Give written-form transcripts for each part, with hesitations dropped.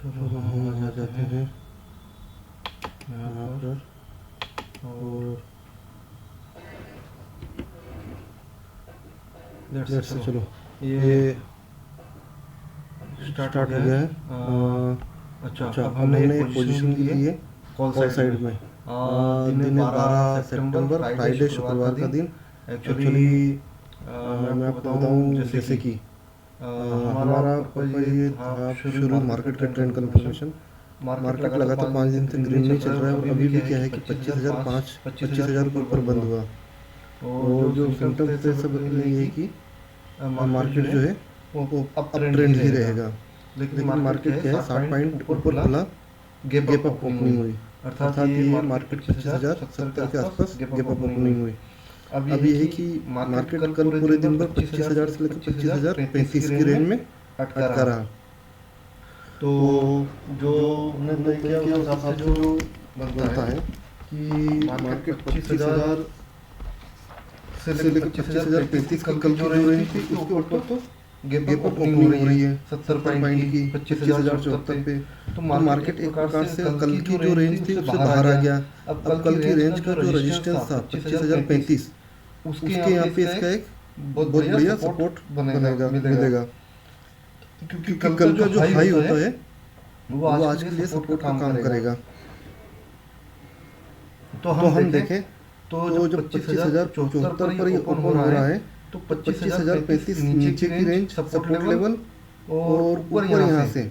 चलो हम आ जाते हैं यहाँ पर और लेट्स से चलो ये स्टार्ट हो गया है। अच्छा अब हमने एक पोजीशन ली है कॉल साइड में। दिन है 12 सितंबर, फ्राइडे, शुक्रवार का दिन। एक्चुअली मैं आपको बताऊँ जैसे कि हमारा ये था शुरू मार्केट का ट्रेंड कन्फर्मेशन। मार्केट लगा था 5 दिन से ग्रीन में चल रहा है और अभी भी क्या है कि 25,000 के ऊपर बंद हुआ। और जो सिम्टम्स थे सब ये कि मार्केट जो है वो अप ट्रेंड ही रहेगा। लेकिन मार्केट क्या है 60 पॉइंट ऊपर खुला, गैप अप ओपनिंग हुई, अर्थात ये मार्केट 25,070 के आसपास गैप अप ओपनिंग हुई। अब ये है कि मार्केट कल पूरे दिन भर 25,000 से लेकर 25,035 की रेंज में अटका रहा। तो जो हमने तय किया उस हिसाब से जो बनता है कि मार्केट 25,000 से लेकर 25,035 कल जो रेंज थी उसके ऊपर तो गैप अप ओपनिंग हो रही है 70 पॉइंट की 25,074 पे। तो मार्केट एक प्रकार से कल की जो रेंज थी उससे बाहर आ गया। अब कल की रेंज का जो रेजिस्टेंस था 25,035 उसके यहाँ पे इसका एक बहुत बढ़िया सपोर्ट मिलेगा क्योंकि कल का जो हाई होता है वो आज के लिए सपोर्ट का काम करेगा। तो हम देखें तो जब 25,074 पर ये ओपन हो रहा है तो 25,035 नीचे की रेंज सपोर्ट लेवल और ऊपर यहाँ से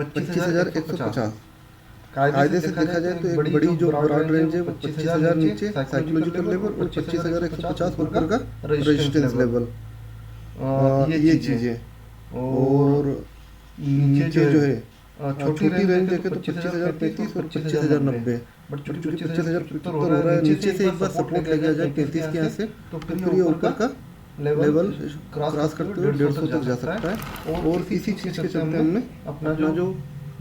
25,150। कायदे से देखा जाए तो एक बड़ी जो ब्रॉड रेंज है वो 25,000 नीचे साइकोलॉजिकल लेवल और 25,150 ऊपर का रेजिस्टेंस लेवल, ये चीज़ें। और नीचे जो है छोटी रेंज देखे तो 25,035 और 25,090। बट चूंकि 25,075 हो रहा है नीचे से एक बार सपोर्ट लगा जाए 35 के यहाँ से तो फिर ये ऊपर का लेवल क्रॉस करते हुए 150 तक जा सकता है। और इसी चीज़ के चलते हमने अपना जो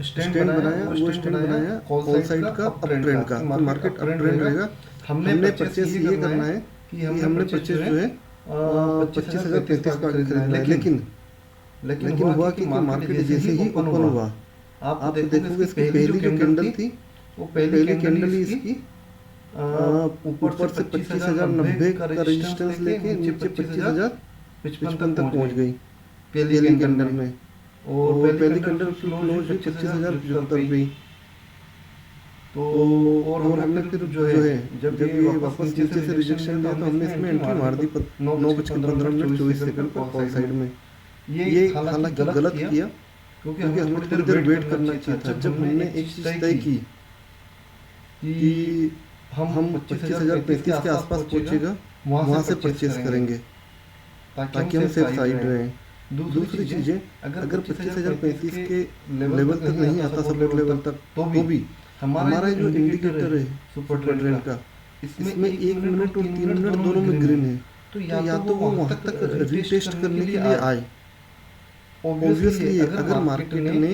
स्टैंड बनाया वो स्टैंड बनाया कॉल साइड का अप ट्रेंड का। मार्केट अप ट्रेंड रहेगा। हमने परचेस ये करना है कि हमने परचेस जो है 25,035 का खरीदना है। लेकिन हुआ कि मार्केट जैसे ही ओपन हुआ आप देखोगे इसकी पहली जो कैंडल थी वो पहली कैंडल ही इसकी ऊपर से 25,090 का रेजिस्टेंस लेके नीचे 25,055 तक पहुंच गई पहली कैंडल में। और पहली कैंडल क्लोज हुई 25,075 पे। तो और हमने फिर जो है जब ये वापस नीचे से रिजेक्शन दिया तो हमने इसमें एंट्री मार दी 9:15 पर कॉल साइड में। ये हालांकि गलत किया क्योंकि हमें थोड़ी देर वेट करना चाहिए था। जब हमने एक चीज़ तय की कि हम 25,035 के आसपास पहुंचेगा वहाँ से परचेस करेंगे ताकि हम सेफ साइड रहें। दूसरी चीज़ें अगर 25,035 के लेवल तक नहीं आता सपोर्ट लेवल तक तो भी हमारा जो इंडिकेटर है सुपर ट्रेंड का इसमें 1 मिनट और 3 मिनट दोनों में ग्रीन है। तो या तो वो वहाँ तक रीटेस्ट करने के लिए आए। ऑब्वियसली अगर मार्केट ने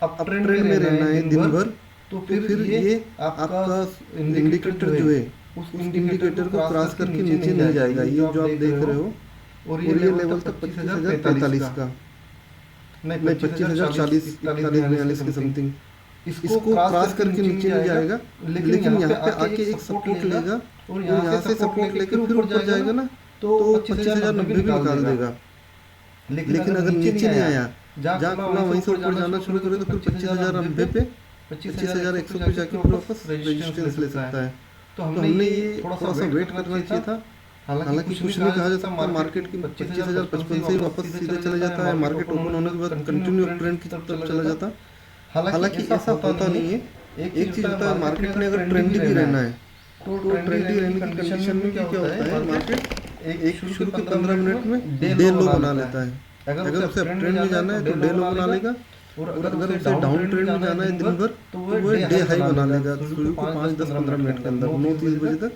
अप ट्रेंड में रहना है दिन भर तो फिर ये आपका इंडिकेटर जो है उस इंडिकेटर को क्रॉस करके नीचे नहीं जाएगा। ये जो आप देख रहे हो और ये लेवल तक 25,045 का नहीं 25,040 41 के समथिंग इसको क्रॉस करके नीचे नहीं जाएगा। लेकिन यहाँ पे आके एक सपोर्ट लेगा और यहाँ से सपोर्ट लेकर फिर ऊपर जाएगा ना तो 25,090 भी निकाल देगा। लेकिन अगर नीचे नहीं आया जहाँ अपना वहीं से ऊपर जाना शुरू करे तो फिर 25,090 पे 25,100 पे जाके फिर वापस रेजिस्टेंस ले सकता है। तो हमने ये थोड़ा सा वेट करना चाहिए था। हालांकि कुछ नहीं कहा जा सकता। मार्केट की 25,055 से ही वापस सीधे चला जाता है। मार्केट ओपन होने के बाद कंटिन्यू ट्रेंड की तरफ चला जाता। हालांकि ऐसा होता नहीं है। एक चीज़ होता है मार्केट में अगर ट्रेंडी भी रहना है तो ट्रेंडी रहने की कंडीशन में क्या होता है मार्केट एक शुरू के 15 मिनट में डे लो बना लेता है। अगर उसे अप ट्रेंड में जाना है तो डे लो बना लेगा और अगर उसे डाउन ट्रेंड में जाना है दिन भर तो वो डे हाई बना लेगा शुरू के 5-10-15 मिनट के अंदर 9-30 बजे तक।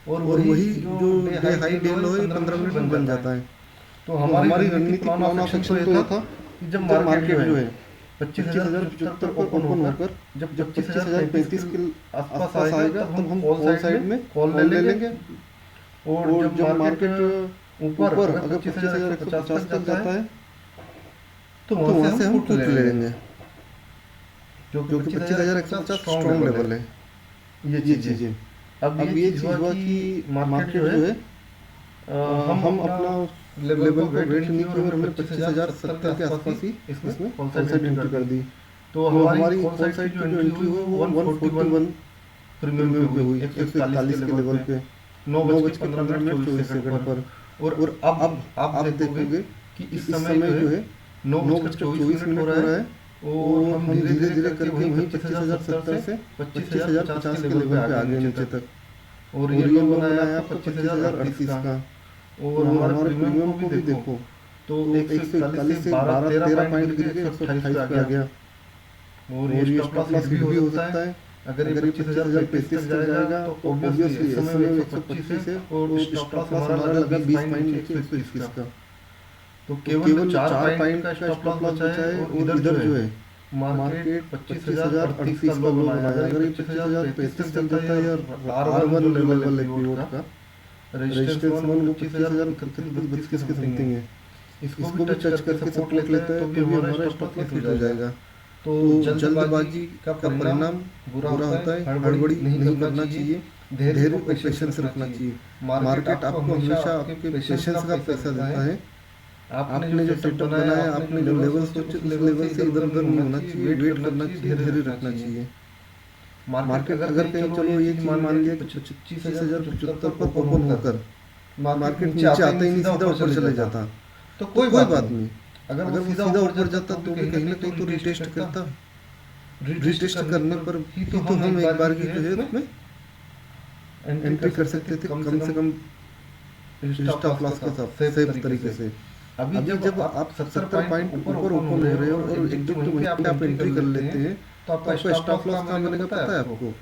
और वही जो डे हाई डे लो है 15 मिनट में बन जाता है। तो हमारी रणनीति प्लान ऑफ एक्शन तो ये था कि जब मार्केट जो है 25,075 पर ओपन होकर जब 25,035 के आसपास आएगा तब हम कॉल साइड में कॉल ले लेंगे। और जब मार्केट ऊपर अगर 25,150 तक जाता है तो वहाँ से हम पुट ले लेंगे। जो कि 25,150 स्ट्रॉन्ग लेवल है। ये चीजें अब ये चीज हुआ कि मार्केट जो है हम अपना लेवल को ब्रेक नहीं किया और हमने 25,070 के आसपास ही इसमें कॉल साइड एंट्री कर दी। तो हमारी कॉल साइड की जो एंट्री हुई वो 141 प्रीमियम पे हुई, 141 के लेवल पे 9:15 पर। और अब आप देखोगे कि इस समय जो है 9:24 हो रहा है और हम धीरे धीरे करके वहीं 25,070 से 25,050 के लेवल पे आ गए नीचे तक। और ये लोन बनाया 25,038 का। और हमारे प्रीमियम को भी देखो तो 141 से 12-13 पॉइंट गिर के 128 पे आ गया। और ये स्टॉप लॉस भी हो सकता है अगर ये 25,035 तक जाएगा तो ऑब्वियसली इस समय 125 है और स्टॉप लॉस हमारा लगा 20 पॉइंट नीचे 121 का। तो केवल 4 पॉइंट का स्टॉप लॉस बचा है। और इधर जो है मार्केट 25,038 का लो बनाया है। अगर ये 25,035 तक जाता है या R1 लेवल है पिवोट का, रेजिस्टेंस 1 वो 25,032 के समथिंग है, इसको भी टच करके सपोर्ट लेता है तो भी हमारा स्टॉप लॉस हिट हो जाएगा। तो जल्दबाजी का परिणाम बुरा होता है, हड़बड़ी नहीं करना चाहिए, धैर्य और पेशेंस रखना चाहिए। मार्केट आपको हमेशा आपके पेशेंस का पैसा देता है। आपने जो सेटअप बनाया, आपने जो लेवल सोचे उस लेवल से इधर उधर नहीं होना चाहिए, वेट करना चाहिए, धैर्य रखना चाहिए। मार्केट अगर कहीं चलो ये मान लिया कि 25,075 पर ओपन होकर मार्केट नीचे आता ही नहीं, सीधा ऊपर चले जाता तो कोई बात नहीं। अगर वो सीधा ऊपर जाता तो भी कहीं ना कहीं तो रिटेस्ट करता। रिटेस्ट करने पर ही तो हम एक बार की जो है उसमें एंट्री कर सकते थे, कम से कम स्टॉप लॉस के साथ सेफ तरीके से। अभी जब आप 70 पॉइंट ऊपर ओपन हो रहे हो और एकदम वहीं पे आप एंट्री कर लेते हैं तो आपका स्टॉप लॉस का मिलेगा पता है आपको।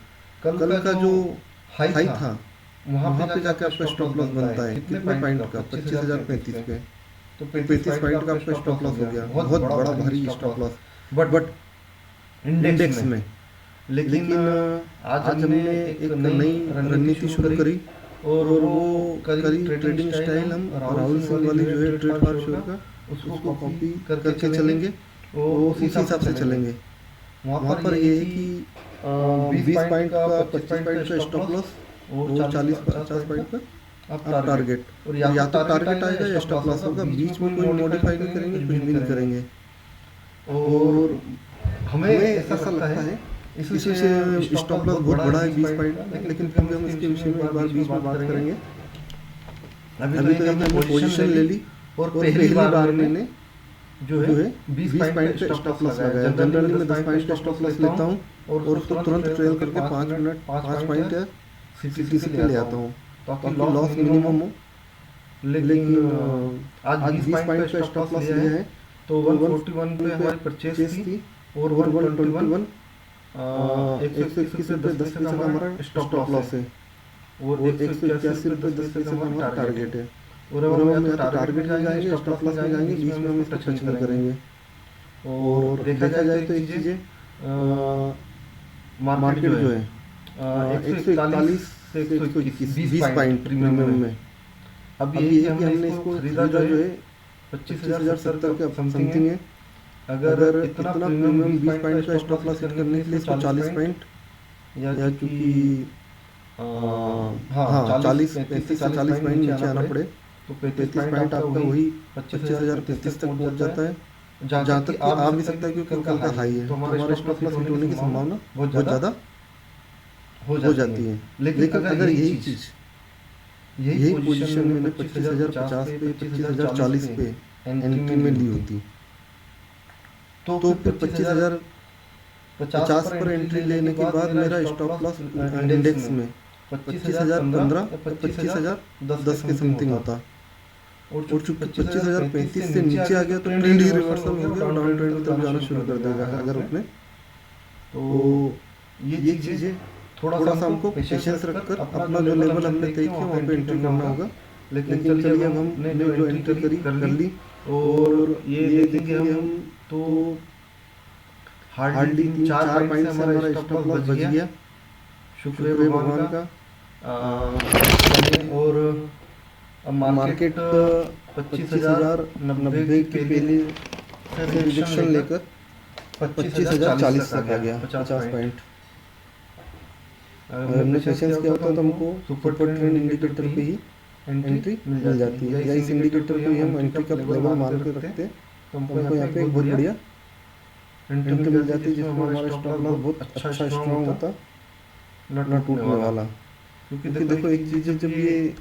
कल का जो हाई था वहां पे जाके आपका स्टॉप लॉस बनता है कितने पॉइंट का, 25,035 पे। तो 35 पॉइंट का आपका स्टॉप लॉस हो गया, बहुत बड़ा भारी स्टॉप लॉस बट इंडेक्स में। लेकिन आज हमने एक नई रणनीति शुरू करी और वो करी ट्रेडिंग स्टाइल। हम राहुल सिंह वाली जो है ट्रेड फॉर श्योर का उसको कॉपी करके चलेंगे और उसी हिसाब से चलेंगे। वहाँ पर ये है कि 20 पॉइंट का 25 पॉइंट का स्टॉप लॉस और 40-50 पॉइंट का आप टारगेट। और या तो टारगेट आएगा या स्टॉप लॉस होगा, बीच में कोई मॉडिफाई नहीं करेंगे, कुछ भी नहीं करेंगे। और हमें ऐसा लगता है इस विषय से स्टॉप लॉस बहुत बड़ा है 20 पॉइंट, लेकिन फिर भी हम इसके विषय में एक बार बीच में बात करेंगे। अभी तो हमने पोजीशन ले ली और पहली बार मैंने जो है 20 पॉइंट का स्टॉप लॉस लगाया। जनरली मैं 10 पॉइंट का स्टॉप लॉस लेता हूँ और उसको तुरंत ट्रेल करके 5 पॉइंट या सीटीसी पे ले आता हूँ ताकि लॉस मिनिमम हो। लेकिन आज 20 पॉइंट का स्टॉप लॉस लिया है तो 141 पे हमारी परचेस थी और 121 121 रुपये 10 पैसे का हमारा स्टॉप लॉस है और 181 रुपये 10 पैसे का हमारा टारगेट है। और हम या तो टारगेट में जाएंगे, स्टॉप लॉस में जाएंगे, बीच में हम इसको टच नहीं करेंगे। और देखा जाए तो एक चीज़ें मार्केट जो है 141 से 121 20 पॉइंट प्रीमियम में। अब ये है कि हमने इसको खरीदा जो है 25,070 के समथिंग है। अगर इतना प्रीमियम 20 पॉइंट का स्टॉप लॉस सेट करने के लिए इसको 40 पॉइंट या क्योंकि हाँ 40 पॉइंट नीचे आना पड़े तो 35 पॉइंट आपका वही 25,035 तक पहुंच जाता है, जहाँ तक आ भी सकता है क्योंकि कल का हाई है तो हमारा स्टॉप लॉस हिट होने की संभावना बहुत ज़्यादा हो जाती है। लेकिन अगर यही पोजीशन मैंने 25,050 पे 25,040 पे एंट्री में ली होती तो फिर 25,050 पर एंट्री लेने के बाद मेरा स्टॉप लॉस इंडेक्स में 25,015 25,010 के समथिंग होता। और चूंकि 25,035 से नीचे आ गया तो ट्रेंड ही रिवर्सल हो गया और डाउन ट्रेंड की तरफ जाना शुरू कर देगा अगर उसने। तो ये चीज़ें थोड़ा सा हमको पेशेंस रखकर अपना जो लेवल हमने तय किया वहाँ पे एंट्री करना होगा। लेकिन चलिए अब हमने जो एंट्री कर ली और ये देखेंगे हम तो हार्डली 4 पॉइंट से हमारा स्टॉप लॉस बच गया, शुक्र है भगवान का। और मार्केट 25,090 के पहले रिजेक्शन लेकर 25,040 तक आ गया, 50 पॉइंट। अगर हमने पेशेंस किया होता तो हमको सुपर ट्रेंड इंडिकेटर पे ही एंट्री मिल जाती है, या इस इंडिकेटर पे ही हम एंट्री का लेवल मान के रखते तो हमको यहाँ पे एक बहुत बढ़िया एंट्री मिल जाती है, जिसमें हमारा स्टॉप लॉस बहुत अच्छा स्ट्रॉन्ग होता, ना टूटने वाला। क्योंकि देखो एक चीज़ है, जब ये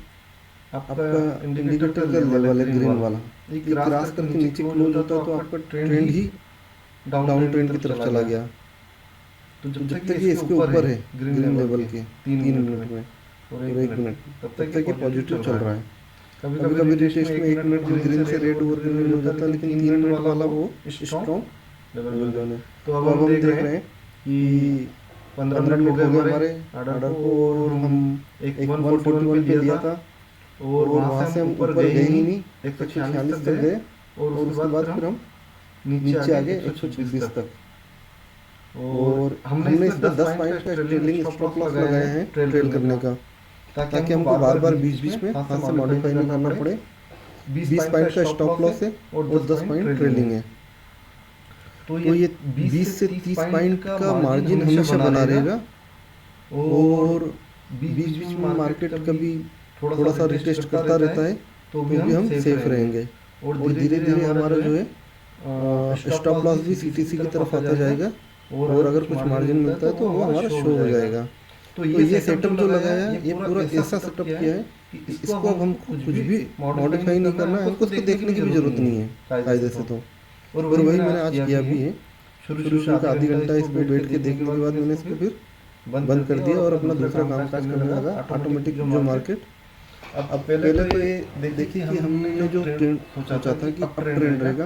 आपका इंडिकेटर का लेवल है ग्रीन वाला, ये क्रॉस करके नीचे क्लोज होता है तो आपका ट्रेंड ही डाउन ट्रेंड की तरफ चला गया। तो जब तक ये इसके ऊपर है ग्रीन लेवल के 3 मिनट में और 1 मिनट, तब तक ये पॉजिटिव चल रहा है। कभी कभी रिटेस्ट में 1 मिनट ग्रीन से रेड ओवर ग्रीन हो जाता है, लेकिन 3 मिनट वाला वो स्ट्रॉन्ग लेवल जोन है। तो अब हम देख रहे हैं कि 15 मिनट हो गए हमारे ऑर्डर को, और हम एक 141 पे लिया था, और वहाँ से हम ऊपर गए ही नहीं, 146 तक गए, और उसके बाद फिर हम नीचे आ गए 126 तक। और हमने इस पर 10 पॉइंट का ट्रेलिंग स्टॉप लॉस लगाए हैं ट्रेल करने का, ताकि हमको बार बार बीच बीच में हाथ से मॉडिफाई नहीं करना पड़े। 20 पॉइंट का स्टॉप लॉस है और 10 पॉइंट ट्रेलिंग है। तो ये 20 से 30 पॉइंट का मार्जिन हमेशा बना रहेगा, और बीच बीच में मार्केट कभी थोड़ा सा रिटेस्ट करता रहता है तो भी हम सेफ रहेंगे, और धीरे धीरे हमारा जो है स्टॉप लॉस भी सीटीसी की तरफ आता जाएगा, और अगर कुछ मार्जिन मिलता है तो वो हमारा शो हो जाएगा। तो ये सेटअप जो लगाया है, ये पूरा ऐसा सेटअप किया है कि इसको अब हमको कुछ भी मॉडिफाई नहीं करना है, हमको उसको देखने की भी जरूरत नहीं है कायदे से। तो और वही मैंने आज किया भी है। शुरू का आधी घंटा इस पर बैठ के देखने के बाद मैंने इसको फिर बंद कर दिया और अपना दूसरा काम काज करने लगा ऑटोमेटिक जो मार्केट। अब पहले तो ये देखिए कि हमने जो ट्रेंड सोचा था कि अप ट्रेंड रहेगा,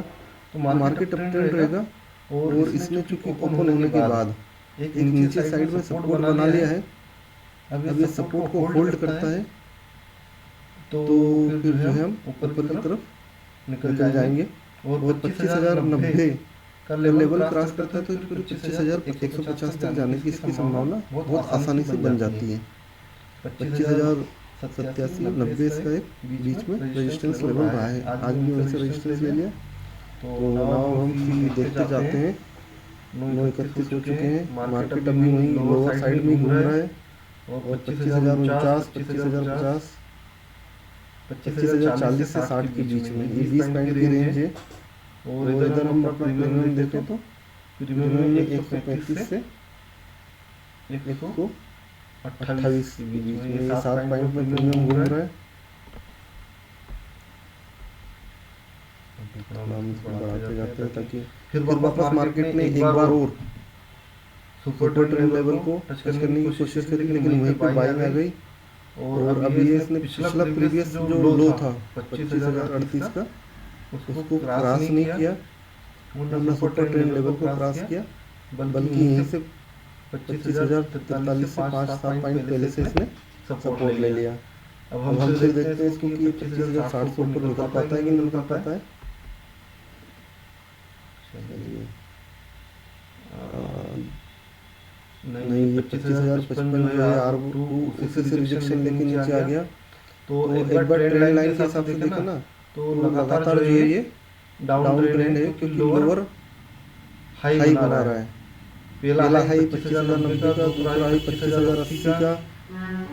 तो मार्केट अप ट्रेंड रहेगा, और इसने चूंकि ओपन होने के बाद एक नीचे साइड में सपोर्ट बना लिया है, अब ये सपोर्ट को होल्ड करता है, तो फिर जो है हम ऊपर की तरफ निकल जाएंगे, और 25,090 का लेवल क्रॉस करता है तो फिर 25,150 तक जाने की इसकी संभावना बहुत आसानी से बन जाती है। 25,087 और 90 इसका एक बीच में रेजिस्टेंस लेवल रहा है, आज भी वैसे रेजिस्टेंस ले लिया। तो नाउ हम देखते जाते हैं, 931 हो चुके हैं, मार्केट अभी वहीं लोअर साइड में घूम रहा है, और 25,049, 25,050, 25,040 से 60 के बीच में ये 20 पॉइंट की रेंज है। और इधर हम अपना प्रीमियम देखें तो प्रीमियम में 135 से 128 के बीच में 7 पॉइंट में प्रीमियम घूम रहा है। बढ़ाते जाते हैं ताकि फिर वापस मार्केट ने एक बार और सुपर ट्रेंड लेवल को टच करने की कोशिश करी, लेकिन वहीं पे बाइंग आ गई, और अभी ये इसने पिछला प्रीवियस जो लो था 25,038 का उसको क्रॉस नहीं किया, हमने सुपर ट्रेंड लेवल को क्रॉस किया, बल्कि यहीं से 25,043 से 5-7 पॉइंट पहले से इसने सपोर्ट ले लिया। अब हम फिर देखते हैं इसको कि 25,700 से ऊपर निकल पाता है कि नहीं निकल पाता है। नहीं, ये 25,055 जो है R2 उसी से रिजेक्शन लेके नीचे आ गया। तो एक बार ट्रेंड लाइन के हिसाब से देखा ना, तो लगातार जो है ये डाउन ट्रेंड है, क्योंकि लोअर हाई बना रहा है। पहला हाई 25,090 का, दूसरा हाई 25,080 का,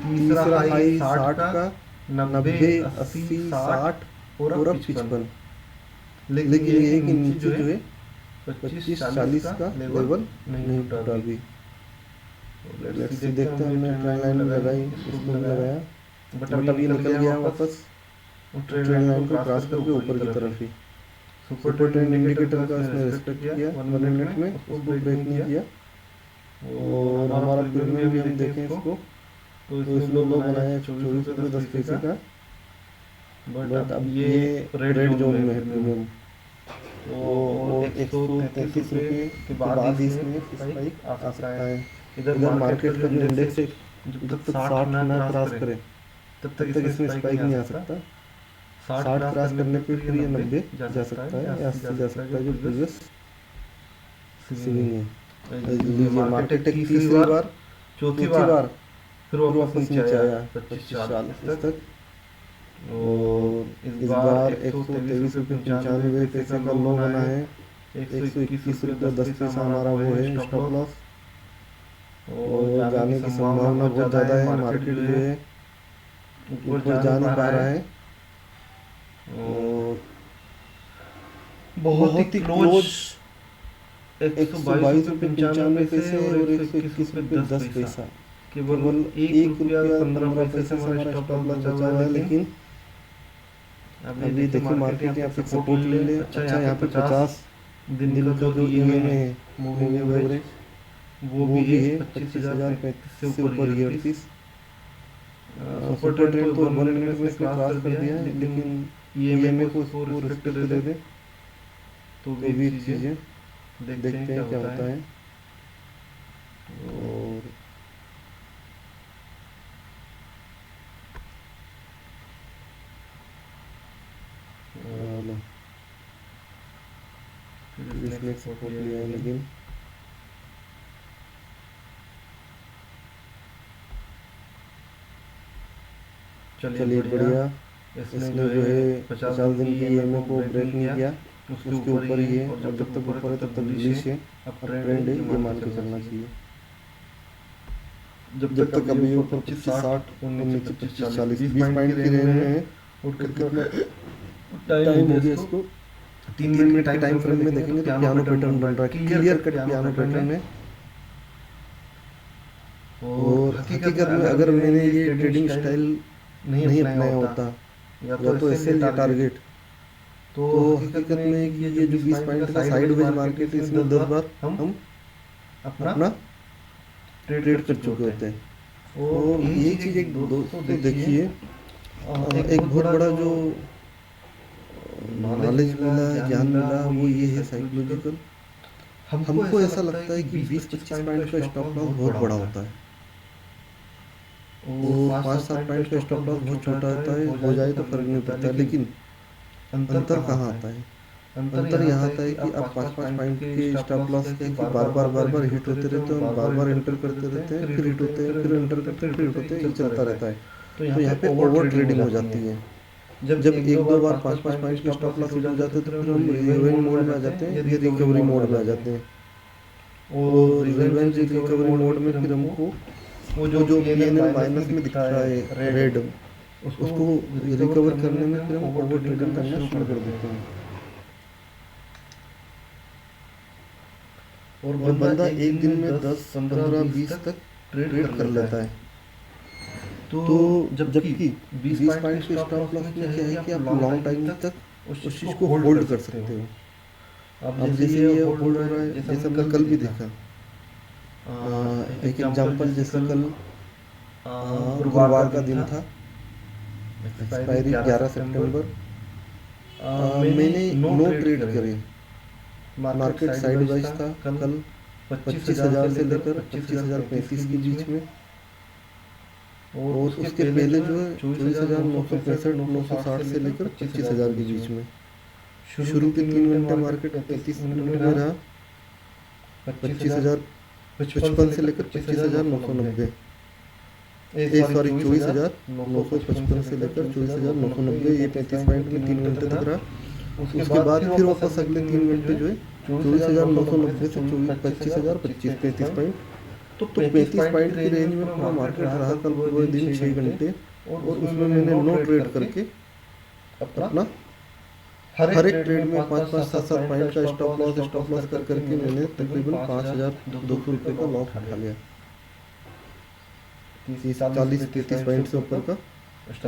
तीसरा हाई 60 का, 90, 80, 60 और अब 55। लेकिन ये है कि नीचे जो है 25-40 का लेवल नहीं टूटा अभी। लेट्स सी, देखते हैं, हमने ट्रेंड लाइन में लगाई, इसको भी लगाया, बट अभी निकल गया वापस ट्रेंड लाइन को क्रॉस करके ऊपर की तरफ ही। सुपर ट्रेंड इंडिकेटर का इसने रिस्पेक्ट किया 1 मिनट में, उसको ब्रेक नहीं किया। और हमारा प्रीमियम भी हम देखें इसको, तो इसमें लो बनाया 24.10 पैसे का, बट अब ये रेड जोन में है प्रीमियम। और 133 रुपये के बाद ही इसमें स्पाइक आ सकता है। इधर मार्केट का जो इंडेक्स है जब तक 60 ना क्रॉस करे तब तक इसमें स्पाइक नहीं आ सकता। 60 क्रॉस करने पे फिर ये 90 जा सकता है या 80 जा सकता है, जो प्रीवियस सीलिंग है। लीजिए मार्केट एक तीसरी बार चौथी बार फिर वापस नीचे आया 25-40 तक, और इस बार 123.95 पैसे का लो बना है, 121 रुपये 10 पैसा हमारा वो है स्टॉप लॉस। और जाने की संभावना बहुत ज़्यादा है, मार्केट जो है ऊपर जा नहीं पा रहा है और बहुत ही क्लोज 122.95 और 121.10 केवल 1 रुपया 15 पैसे से हमारा स्टॉप लॉस बचा हुआ है। लेकिन अभी देखिए मार्केट यहाँ पे सपोर्ट ले ले। अच्छा यहाँ पे 50 दिन का जो ईएमए है, मूविंग एवरेज, वो भी है 25,035 से ऊपर ये 38। सुपर ट्रेंड तो 1 मिनट में इसने क्रॉस कर दिया है, लेकिन ईएमए को रिस्पेक्ट दे दे तो भी एक चीज़ है। देखते हैं क्या होता है। और इसने सपोर्ट लिया है, लेकिन चलिए बढ़िया। इसने जो है 50 दिन की ईएमए को ब्रेक नहीं किया, उसके ऊपर ही है और जब तक ऊपर है तब तक बुलिश है, अब ट्रेंड है, ये मान के चलना चाहिए। जब तक अभी ऊपर 25.60 और नीचे 25.40 20 पॉइंट की रेंज में है। और कितना टाइम हो गया इसको, 3 मिनट के टाइम फ्रेम में देखेंगे तो पियानो पैटर्न बन रहा है, क्लियर कट पियानो पैटर्न है। और हकीकत में अगर मैंने ये ट्रेडिंग स्टाइल नहीं अपनाया होता, या तो ऐसे या टारगेट, तो हकीकत में ये जो 20 पॉइंट का साइडवेज मार्केट है, इसमें 10 बार हम अपना ट्रेड कर चुके होते हैं। और ये चीज़ एक दोस्तों देखिए, एक बहुत बड़ा जो नॉलेज मिला, ज्ञान मिला, वो ये है साइकोलॉजिकल। हमको ऐसा लगता है कि 20-25 पॉइंट का स्टॉप लॉस बहुत बड़ा होता है और 5-7 पॉइंट का स्टॉप लॉस बहुत छोटा होता है, हो जाए तो फर्क नहीं पड़ता। लेकिन अंतर कहाँ आता है? अंतर यहाँ आता है कि आप 5-5 पॉइंट के स्टॉप लॉस के कि बार बार हिट होते रहते हैं, बार बार एंटर करते रहते हैं, फिर हिट होते हैं, फिर एंटर करते हैं, फिर हिट होते हैं, ये चलता रहता है। तो यहाँ पे ओवर ट्रेडिंग हो जाती है। जब 1-2 बार 5-5 पॉइंट के स्टॉप लॉस हो जाते हैं, तो फिर हम रिवेंज मोड में आ जाते हैं, ये रिकवरी मोड में आ जाते हैं। और रिवेंज रिकवरी मोड में फिर हमको वो जो PNL माइनस में दिख रहा है रेड, उसको रिकवर करने में फिर हम ओवर ट्रेडिंग करना शुरू कर देते हैं। और बंदा एक दिन में 10, 15, 20 तक ट्रेड कर लेता है। तो जबकि 20 पॉइंट के स्टॉप लॉस में क्या है कि आप लॉन्ग टाइम तक उस चीज़ को होल्ड कर सकते हो। अब जैसे ये होल्ड हो रहा है, जैसे हमने कल भी देखा, एक एग्जांपल, जैसे कल गुरुवार का दिन था, एक्सपायरी 11 सितंबर। मैंने नो ट्रेड करे, मार्केट साइडवाइज था कल 25,000 से लेकर 25,035 के बीच में। और उसके पहले जो है 24,965 960 से लेकर 25,000 के बीच में। शुरू के 3 घंटे मार्केट 33 मिनट में रहा 25,055 से लेकर 25,990, सॉरी 24,955 से लेकर 24,990, ये 35 पॉइंट में 3 घंटे तक रहा। उसके बाद फिर वापस अगले 3 घंटे जो है 24,990 से 25,025 35 पॉइंट। तो 35 पॉइंट की रेंज में पूरा मार्केट रहा कल पूरे दिन 6 घंटे। और उसमें मैंने नो ट्रेड करके अपना हर एक ट्रेड में 5-5, 7-7 पॉइंट का स्टॉप लॉस कर करके मैंने तकरीबन 5,200 रुपये का लॉस उठा लिया। 40-33 पॉइंट से ऊपर का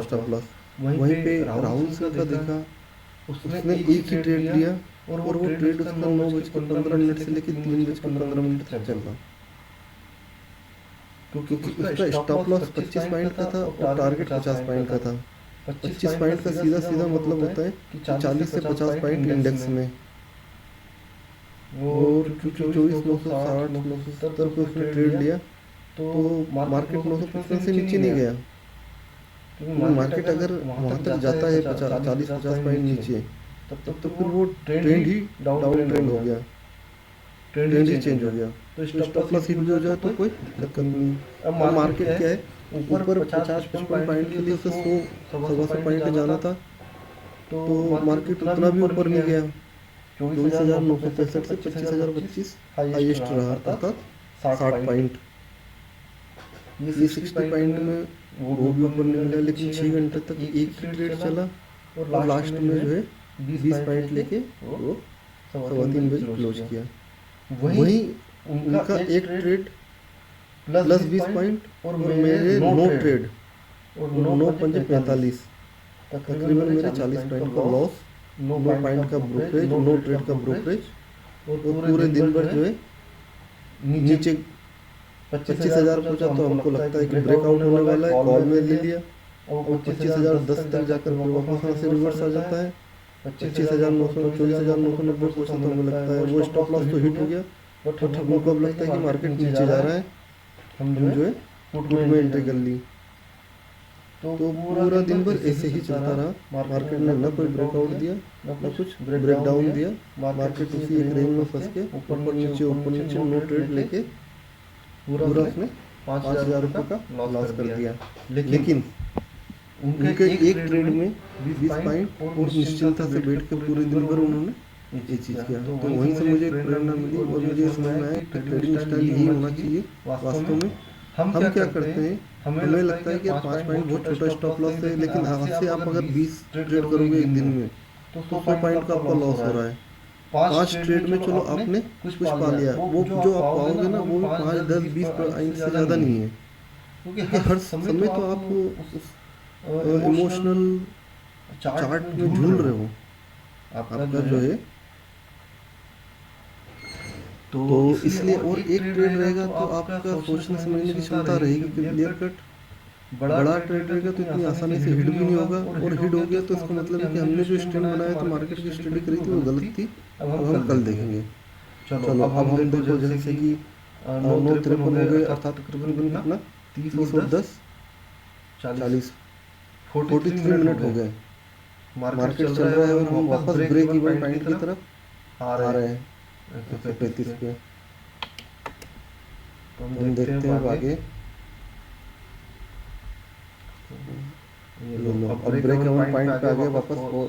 स्टॉप लॉस। वहीं पे राहुल सिंह का देखा, उसने एक ही ट्रेड लिया और वो ट्रेड उसका 9:15 से लेकर 3:15 तक चल रहा, क्योंकि उसका स्टॉप लॉस 25 पॉइंट का था और टारगेट 50 पॉइंट का था। 25 पॉइंट का सीधा मतलब होता है कि 40 से 50 पॉइंट इंडेक्स में, और 24,960 970 पे उसने ट्रेड लिया, तो मार्केट 955 से नीचे नहीं गया। मार्केट अगर वहाँ तक जाता है 40-50 पॉइंट नीचे, तब तो फिर वो ट्रेंड ही डाउन ट्रेंड हो गया, ट्रेंड ही चेंज हो गया। तो स्टॉप लॉस हिट हो जाए तो कोई दिक्कत नहीं। अब मार्केट क्या है, ऊपर 50-55 पॉइंट के लिए उसे 100-125 पॉइंट जाना था, तो मार्केट उतना भी ऊपर नहीं गया, 24,965 से 25,025 हाईएस्ट रहा, अर्थात 60 पॉइंट। ये 60 पॉइंट में वो भी ऊपर नहीं मिला, लेकिन 6 घंटे तक एक ही ट्रेड चला और लास्ट में जो है 20 पॉइंट लेके वो 3:15 बजे क्लोज किया। वहीं उनका एक ट्रेड प्लस 20 पॉइंट और मेरे 9 ट्रेड और 9×5 = 45, तकरीबन मेरे 40 पॉइंट का लॉस, 9 पॉइंट का ब्रोकरेज, 9 ट्रेड का ब्रोकरेज, और पूरे दिन भर जो है नीचे 25,000 पहुंचा। तो हमको लगता है कि ब्रेकआउट होने वाला है, कॉल में ले लिया और 25,010 तक जाकर वापस यहाँ से रिवर्स आ जाता है। 25,900 24,990 पहुंचा तो हमें लगता है वो स्टॉप लॉस तो हिट हो गया, बट हमको अब लगता है कि मार्केट नीचे जा रहा है, हम जो है पुट में एंट्री कर ली। तो पूरा दिन भर ऐसे ही चलता रहा, मार्केट ने न कोई ब्रेकआउट दिया न कुछ ब्रेकडाउन दिया। मार्केट उसी एक रेंज में फंस के ऊपर नीचे 9 ट्रेड लेके पूरा उसने 5,000 रुपये का लॉस कर दिया। लेकिन उनके एक ट्रेड में 20 पॉइंट और निश्चिंतता से बैठ के पूरे दिन भर उन्होंने ये चीज़ किया। तो वहीं से मुझे प्रेरणा मिली और मुझे समझ में आया कि ट्रेडिंग स्टाइल यही होना चाहिए। वास्तव में हम क्या करते हैं, हमें लगता है कि 5 पॉइंट बहुत छोटा स्टॉप लॉस है, लेकिन आज से आप अगर 20 ट्रेड करोगे एक दिन में तो 100 पॉइंट का आपका लॉस हो रहा है। 5 ट्रेड में चलो आपने कुछ पा लिया, वो जो आप पाओगे ना वो भी 5, 10, 20 पॉइंट से ज़्यादा नहीं है, क्योंकि हर समय तो आप इमोशनल चार्ट में झूल रहे हो। आपका जो है तो इसलिए और एक ट्रेड रहेगा तो आपका सोचने समझने की क्षमता रहेगी कि क्लियर कट बड़ा ट्रेड रहेगा तो इतनी आसानी से हिट भी नहीं होगा, और हिट हो गया तो इसका मतलब है कि हमने जो स्टैंड बनाया था, मार्केट की स्टडी करी थी वो गलत थी। अब हम कल देखेंगे। चलो अब हम देखो जैसे कि 9:53 हो गए, अर्थात तकरीबन कितना 30 और 10 40 43 मिनट हो गए। मार्केट चल रहा है और हम वापस ब्रेक इवन पॉइंट की तरफ आ रहे हैं 135 पे। तो हम देखते हैं अब आगे। अब ब्रेक इवन पॉइंट पे आ गए वापस। और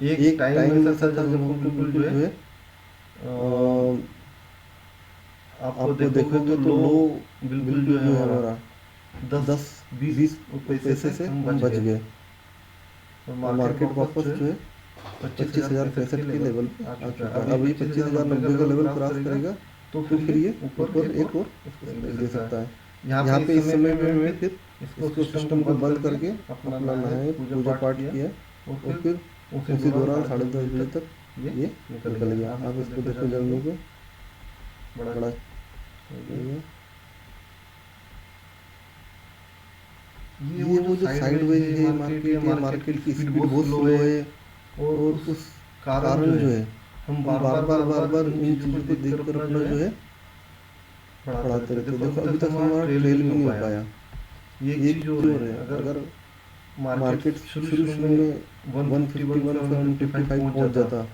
एक टाइम ऐसा था जब हम बिल्कुल जो है आपको देखोगे तो लो बिल्कुल जो है हमारा 10-20 पैसे से हम बच गए। मार्केट वापस जो है 25,065 के लेवल पे आ चुका है। अब ये 25,090 का लेवल क्रॉस करेगा तो फिर ये ऊपर एक और दे सकता है। यहाँ पे इस समय में मैं फिर इसको सिस्टम को बंद करके अपना नहाए, पूजा पाठ किया और फिर उसी दौरान 10:30 बजे तक ये निकल गया। आप इसको देखो जल्दी को बड़ा ये वो जो साइडवेज है मार्केट की स्पीड बहुत स्लो है, और उस कारण जो है हम बार इन चीज़ों को देखकर अपना जो है बढ़ाते रहते। देखो अभी तक हमारा ट्रेल भी नहीं हो पाया। ये चीज़ हो रही है। अगर मार्केट शुरू में 151-155 पहुंच जाता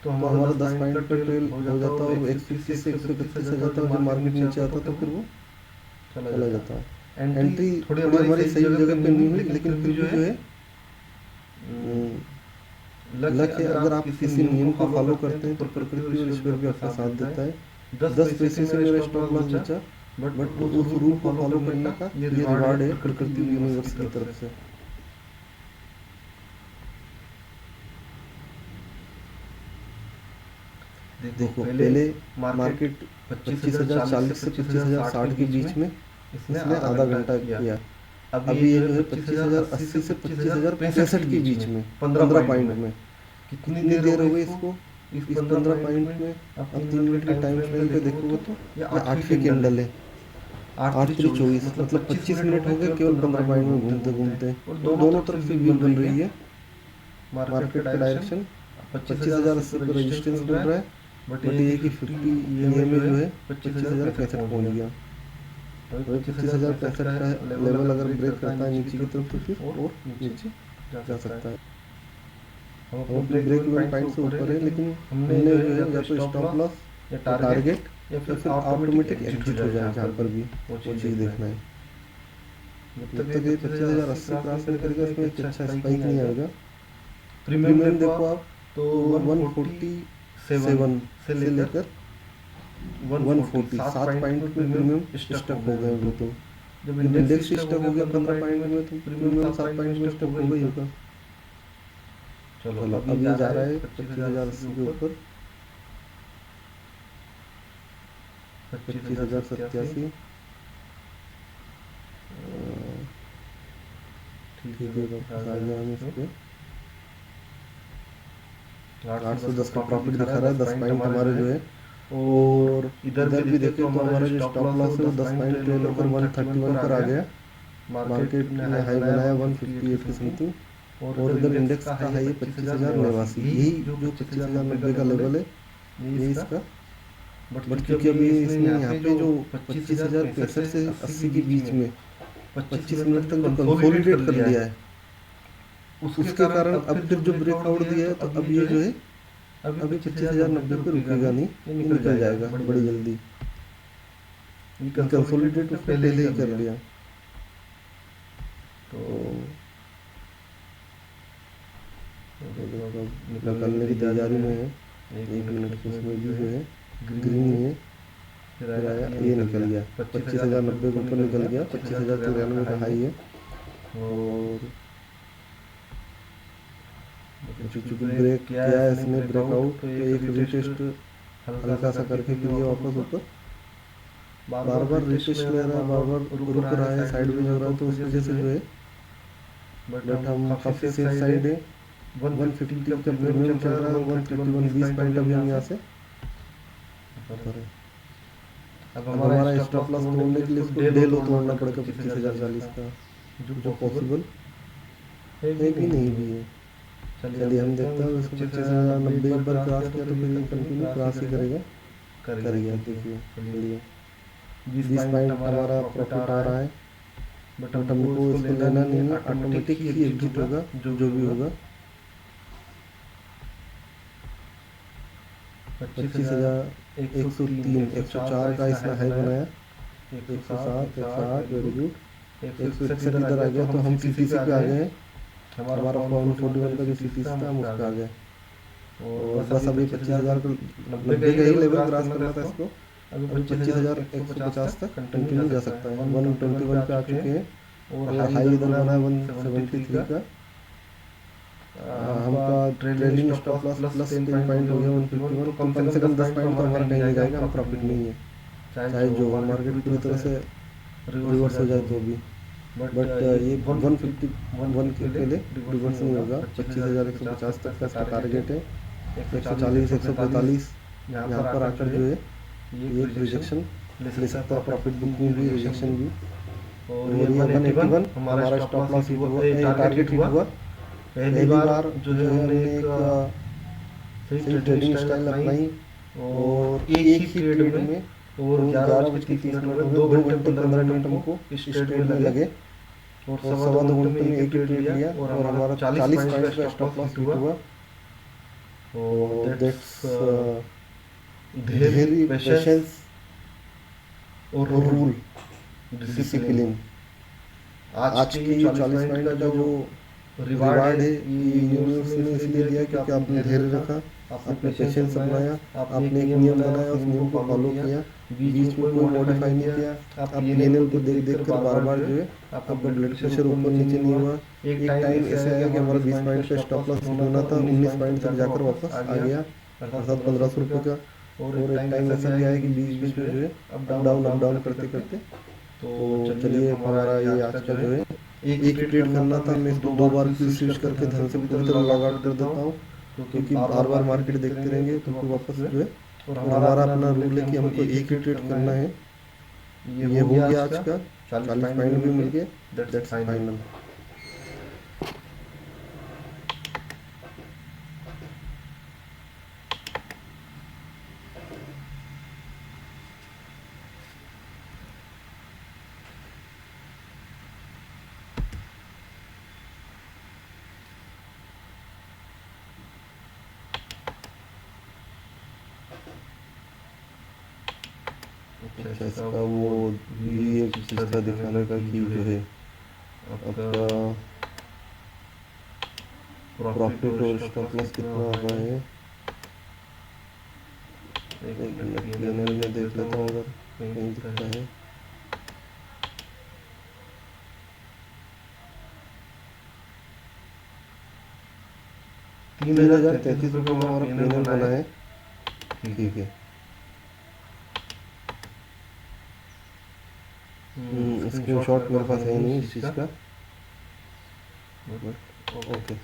तो हमारा 10 पॉइंट का ट्रेल हो जाता और 130 से 131 आ जाता, और जब मार्केट नीचे आता तो फिर वो चला जाता। एंट्री थोड़ी हमारी सही जगह पे नहीं हुई, लेकिन फिर भी जो है लक है। अगर आप किसी नियम को फॉलो करते हैं तो प्रकृति और ईश्वर भी आपका साथ देता है। 10 पैसे से मेरा स्टॉप लॉस बचा, बट उस रूल को फॉलो करने का ये रिवार्ड है प्रकृति यूनिवर्स की तरफ से। देखो पहले मार्केट 25,040 से 25,060 के बीच में इसने आधा घंटा किया। अभी ये जो है 25,080 से 25,065 के बीच में 15 पॉइंट में कितनी देर हो गई इसको? इस 15 पॉइंट में अब 3 मिनट के टाइम फ्रेम पे देखोगे तो ये 8वीं कैंडल है। 8-3-24 मतलब 25 मिनट हो गए केवल 15 पॉइंट में घूमते घूमते, और दोनों तरफ से वीक बन रही है। मार्केट का डायरेक्शन 25,080 पर रेजिस्टेंस बन रहा है, बट ये कि 50 EMA जो है 25,065 पहुंच गया। 25,065 का लेवल अगर ब्रेक करता है नीचे की तरफ तो फिर और नीचे जा सकता है। हम अपने ब्रेक इवन पॉइंट से ऊपर है, लेकिन हमने जो है या तो स्टॉप लॉस या टारगेट या फिर ऑटोमेटिक एग्जिट हो जाए, जहाँ पर भी वो चीज़ देखना है। जब तक ये 25,080 क्रॉस नहीं करेगा इसमें एक अच्छा स्पाइक नहीं आएगा। प्रीमियम देखो आप तो 140 7 से लेकर 140 7 पॉइंट में प्रीमियम स्टक हो गए बिल्कुल। जब इंडेक्स स्टक हो गया 15 पॉइंट में तो प्रीमियम 7 पॉइंट में स्टक हो गई होगा। चलो अब ये जा रहा है 25,080 के ऊपर 25,087। ठीक है वापस आ गया हम इस पे 810 का प्रॉफिट दिखा रहा है 10 पॉइंट हमारे जो है। और इधर भी देखें तो हमारा जो स्टॉप लॉस है वो 10 पॉइंट ले लेकर 131 पर आ गया। मार्केट ने हाई बनाया 158 के समथिंग और इधर इंडेक्स का हाई है 25,089। यही जो 25,090 का लेवल है ये इसका। बट क्योंकि अभी इसने यहाँ पे जो 25,065 से 80 के बीच में 25 मिनट तक जो कंसोलिडेट कर लिया है उसके कारण अब फिर जो ब्रेकआउट दिया है तो अब ये जो है अभी 25,090 पे रुकेगा नहीं, ये निकल जाएगा बड़ी जल्दी। ये कंसोलिडेट उसने पहले ही कर लिया तो निकलने की तैयारी में है। 1 मिनट के उसमें भी जो है ग्रीन है फिर आया ये निकल गया 25,090 के ऊपर निकल गया 25,093 का हाई है। और चूंकि ब्रेक किया है इसने ब्रेकआउट तो एक रिटेस्ट हल्का सा करके फिर ये वापस ऊपर बार बार रिटेस्ट ले रहा है, बार बार रुक रहा है, साइडवेज हो रहा है तो उस वजह से जो है। बट हम काफी सेफ साइड है 150 का प्रीमियम चल रहा है 131 20 पॉइंट अभी हम यहाँ से। अब हमारा स्टॉप लॉस तोड़ने के लिए इसको डे लो तोड़ना पड़ेगा 25,040 का जो पॉसिबल है भी नहीं भी है। चलिए हम देखते हैं इसको 25,090 एक बार क्रॉस किया तो फिर ये कंटिन्यू क्रॉस ही करेगा। देखिए चलिए 20 पॉइंट हमारा प्रॉफिट आ रहा है बट हमको इसको लेना नहीं है, ऑटोमेटिक ही एग्जिट होगा जो भी होगा। 25,103 104 का इसने हाई बनाया 107 108 वेरी गुड 161 इधर आ गया तो हम सीटीसी पे आ गए हैं। हमारा फॉर्म 41 का जो सीटीसी था हम उसका आ गए और बस अभी 25,090 का ही लेवल क्रॉस करना था इसको। अभी 25,150 तक कंटिन्यू जा सकता है 121 पे आ चुके हैं और हाई इधर बना है 173 का। हमका trailing stop loss plus 10 point हो गया 151 तो कम से कम 10 पॉइंट तो हमारा कहीं नहीं जाएगा, हम प्रॉफिट नहीं है चाहे जो मार्केट पूरी तरह से रिवर्स हो जाए तो भी। बट ये 151 के पहले रिवर्स नहीं होगा। 25,150 तक का इसका टारगेट है 140 145 यहाँ पर आकर जो है ये रिजेक्शन ले सकता है, प्रॉफिट बुकिंग भी रिजेक्शन भी। और ये 181 हमारा स्टॉप लॉस टारगेट हिट हुआ। पहली बार जो है हमने एक सही ट्रेडिंग स्टाइल अपनाई और एक ही ट्रेड में और 11:30 में 2 घंटे 15 मिनट हमको इस ट्रेड में लगे और सवा 2 घंटे में एक ही ट्रेड लिया और हमारा 40 पॉइंट का स्टॉप लॉस हिट हुआ। और दैट्स धैर्य पेशेंस और रूल डिसिप्लिन। आज की 40 पॉइंट का जो रिवार्ड है ये यूनिवर्स ने इसलिए दिया क्योंकि आपने धैर्य रखा, आपने पेशेंस अपनाया, आपने एक नियम बनाया, उस नियम को फॉलो किया, बीच में कोई मॉडिफाई नहीं किया। आप पीएनएल को देख देख कर बार बार जो है आपका ब्लड प्रेशर ऊपर नीचे नहीं हुआ। एक टाइम ऐसा आया कि हमारा 20 पॉइंट का स्टॉप लॉस हिट होना था 19 पॉइंट तक जाकर वापस आ गया अर्थात 1,500 रुपये का। और एक टाइम ऐसा भी आया कि बीच बीच में जो है अप डाउन करते करते। तो चलिए हमारा ये आज का जो है एक ट्रेड करना था, मैं इसको 2 बार स्विच करके धन से पूरी तरह लॉग आउट कर देता हूँ क्योंकि बार बार मार्केट देखते रहेंगे तो फिर वापस जो है। और हमारा अपना रूल है कि हमको एक ही ट्रेड करना है। ये हो गया आज का 40 पॉइंट भी मिल गए, दैट्स फाइनल। अच्छा इसका वो ये चीज़ का दिखाने का कि जो है आपका प्रॉफिट और स्टॉप लॉस कितना आ रहा है। एक मिनट PNL में देख लेता हूँ अगर कहीं दिखता है। ₹3033 का हमारा PNL बना है। ठीक है। स्क्रीनशॉट मेरे पास है नहीं इस चीज़ का, ओके।